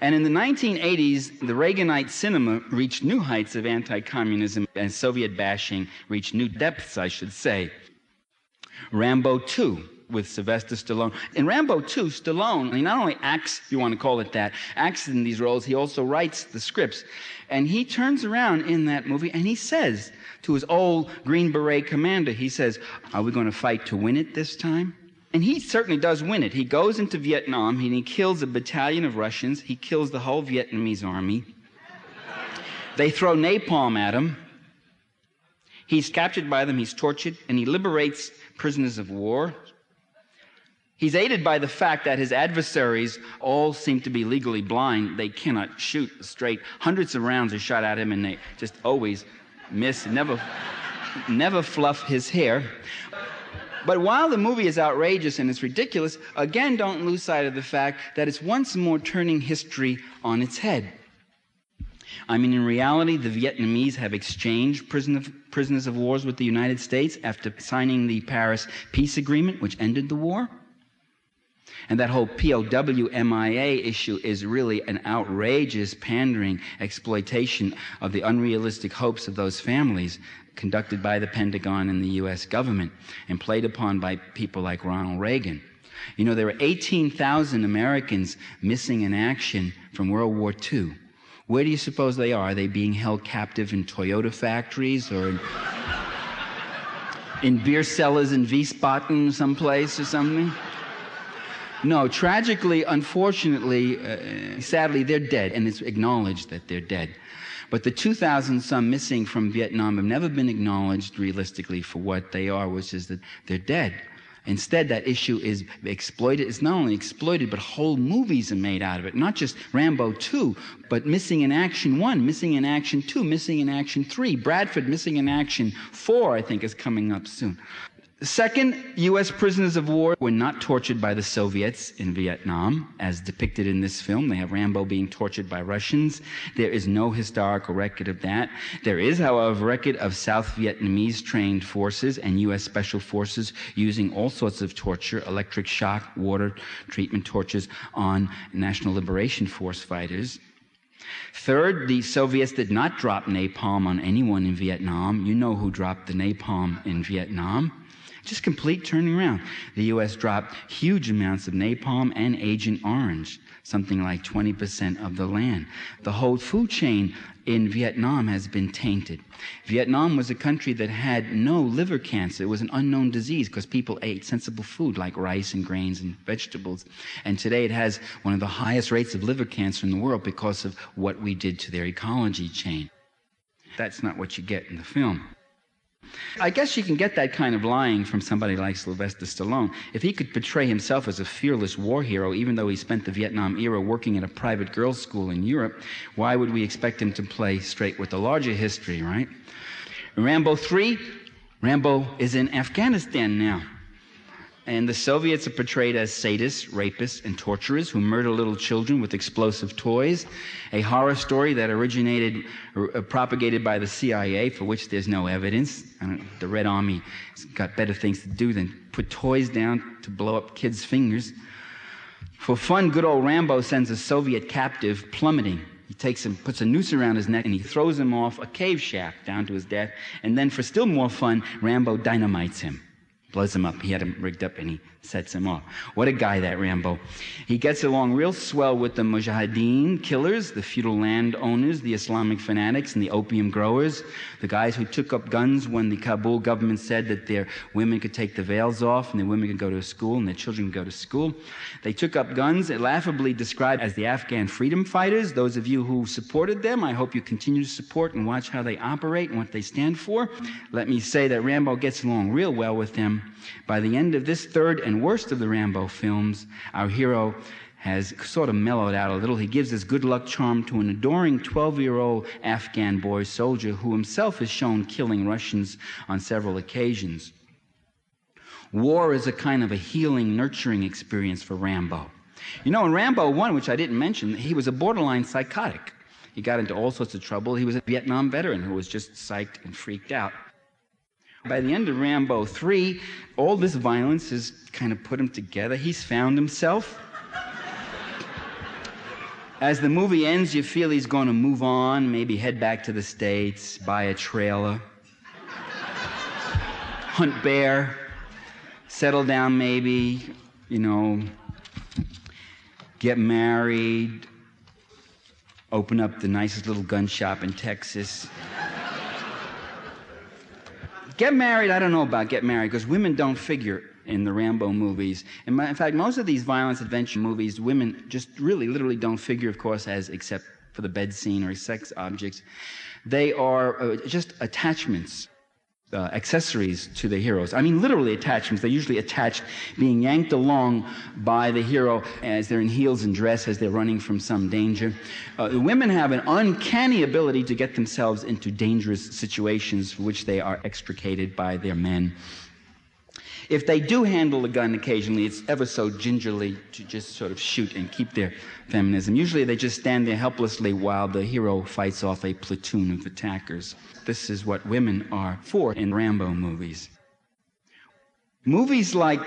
And in the 1980s, the Reaganite cinema reached new heights of anti-communism, and Soviet bashing reached new depths, I should say. Rambo 2 with Sylvester Stallone. In Rambo 2, Stallone, he not only acts, if you want to call it that, acts in these roles, he also writes the scripts. And he turns around in that movie and he says to his old Green Beret commander, he says, "Are we going to fight to win it this time?" And he certainly does win it. He goes into Vietnam and he kills a battalion of Russians. He kills the whole Vietnamese army. They throw napalm at him. He's captured by them, he's tortured, and he liberates prisoners of war. He's aided by the fact that his adversaries all seem to be legally blind. They cannot shoot straight. Hundreds of rounds are shot at him and they just always miss, never fluff his hair. But while the movie is outrageous and it's ridiculous, again, don't lose sight of the fact that it's once more turning history on its head. I mean, in reality, the Vietnamese have exchanged prisoners of war with the United States after signing the Paris Peace Agreement, which ended the war. And that whole POW-MIA issue is really an outrageous, pandering exploitation of the unrealistic hopes of those families, conducted by the Pentagon and the U.S. government and played upon by people like Ronald Reagan. You know, there were 18,000 Americans missing in action from World War II. Where do you suppose they are? Are they being held captive in Toyota factories or in beer cellars in Wiesbaden someplace or something? No, tragically, unfortunately, sadly, they're dead, and it's acknowledged that they're dead. But the 2,000 some missing from Vietnam have never been acknowledged realistically for what they are, which is that they're dead. Instead, that issue is exploited. It's not only exploited, but whole movies are made out of it. Not just Rambo 2, but Missing in Action 1, Missing in Action 2, Missing in Action 3. Bradford Missing in Action 4, I think, is coming up soon. Second, U.S. prisoners of war were not tortured by the Soviets in Vietnam, as depicted in this film. They have Rambo being tortured by Russians. There is no historical record of that. There is, however, a record of South Vietnamese trained forces and U.S. Special Forces using all sorts of torture, electric shock, water treatment tortures on National Liberation Force fighters. Third, the Soviets did not drop napalm on anyone in Vietnam. You know who dropped the napalm in Vietnam. Just complete turning around. The U.S. dropped huge amounts of napalm and Agent Orange, something like 20% of the land. The whole food chain in Vietnam has been tainted. Vietnam was a country that had no liver cancer. It was an unknown disease because people ate sensible food like rice and grains and vegetables. And today it has one of the highest rates of liver cancer in the world because of what we did to their ecology chain. That's not what you get in the film. I guess you can get that kind of lying from somebody like Sylvester Stallone. If he could portray himself as a fearless war hero, even though he spent the Vietnam era working at a private girls' school in Europe, why would we expect him to play straight with the larger history, right? Rambo 3, Rambo is in Afghanistan now. And the Soviets are portrayed as sadists, rapists, and torturers who murder little children with explosive toys. A horror story that originated, propagated by the CIA, for which there's no evidence. The Red Army has got better things to do than put toys down to blow up kids' fingers. For fun, good old Rambo sends a Soviet captive plummeting. He takes him, puts a noose around his neck, and he throws him off a cave shaft down to his death. And then for still more fun, Rambo dynamites him. Blows him up. He had him rigged up and he sets him off. What a guy, that Rambo. He gets along real swell with the Mujahideen killers, the feudal landowners, the Islamic fanatics, and the opium growers, the guys who took up guns when the Kabul government said that their women could take the veils off and their women could go to school and their children could go to school. They took up guns, laughably described as the Afghan freedom fighters. Those of you who supported them, I hope you continue to support and watch how they operate and what they stand for. Let me say that Rambo gets along real well with them. By the end of this third and worst of the Rambo films, our hero has sort of mellowed out a little. He gives his good luck charm to an adoring 12-year-old Afghan boy soldier who himself is shown killing Russians on several occasions. War is a kind of a healing, nurturing experience for Rambo. You know, in Rambo 1, which I didn't mention, he was a borderline psychotic. He got into all sorts of trouble. He was a Vietnam veteran who was just psyched and freaked out. By the end of Rambo 3, all this violence has kind of put him together. He's found himself. As the movie ends, you feel he's going to move on, maybe head back to the States, buy a trailer, hunt bear, settle down maybe, get married, open up the nicest little gun shop in Texas. Get married, I don't know about get married, because women don't figure in the Rambo movies. In fact, most of these violence adventure movies, women just really, literally don't figure, of course, as except for the bed scene or sex objects. They are just attachments, accessories to the heroes. I mean, literally attachments. They're usually attached, being yanked along by the hero as they're in heels and dress, as they're running from some danger. Women have an uncanny ability to get themselves into dangerous situations for which they are extricated by their men. If they do handle a gun occasionally, it's ever so gingerly to just sort of shoot and keep their feminism. Usually they just stand there helplessly while the hero fights off a platoon of attackers. This is what women are for in Rambo movies. Movies like